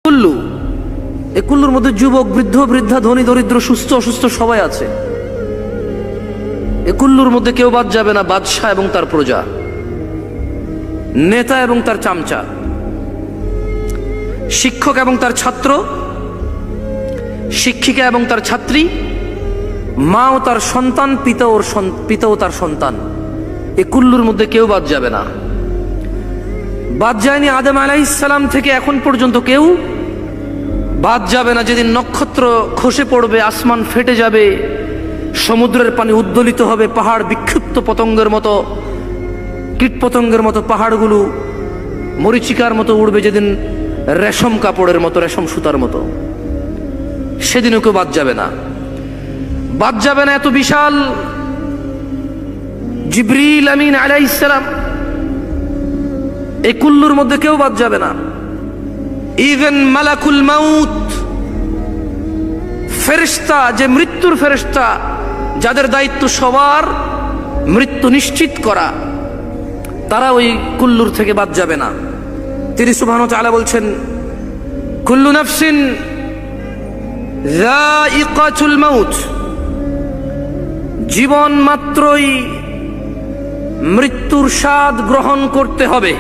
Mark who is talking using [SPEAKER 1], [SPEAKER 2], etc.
[SPEAKER 1] কুল্লু, এই কুল্লুর মধ্যে যুবক, বৃদ্ধ, বৃদ্ধা, ধনী, দরিদ্র, সুস্থ, অসুস্থ সবাই আছে। এই কুল্লুর মধ্যে কেউ বাদ যাবে না। বাদশাহ এবং তার প্রজা, নেতা এবং তার চামচা, শিক্ষক এবং তার ছাত্র, শিক্ষিকা এবং তার ছাত্রী, মা ও তার সন্তান, পিতা ও তার সন্তান। এই কুল্লুর মধ্যে কেউ বাদ যাবে না। বাদ যায়নি আদম আলাইহিস সালাম থেকে এখন পর্যন্ত কেউ বাদ যাবে না। যেদিন নক্ষত্র খসে পড়বে, আসমান ফেটে যাবে, সমুদ্রের পানি উদ্দোলিত হবে, পাহাড় বিক্ষিপ্ত পতঙ্গের মতো, কীট পতঙ্গের মতো পাহাড়গুলো মরিচিকার মতো উড়বে, যেদিন রেশম কাপড়ের মতো, রেশম সুতার মতো, সেদিনও কেউ বাদ যাবে না। বাদ যাবে না এত বিশাল জিবরিল আমিন আলাইহিস সালাম, এই কুল্লুর মধ্যে কেউ বাদ যাবে না। ইভেন মালাকুল মাউত, ফেরেশতা, যে মৃত্যুর ফেরেশতা, যাদের দায়িত্ব সবার মৃত্যু নিশ্চিত করা, তারা ওই কুল্লুর থেকে বাদ যাবে না। তিনি সুবহানাহু ওয়া তাআলা বলছেন, কুল্লু নাফসিন যায়িকাতুল মাউত, জীবন মাত্রই মৃত্যুর স্বাদ গ্রহণ করতে হবে।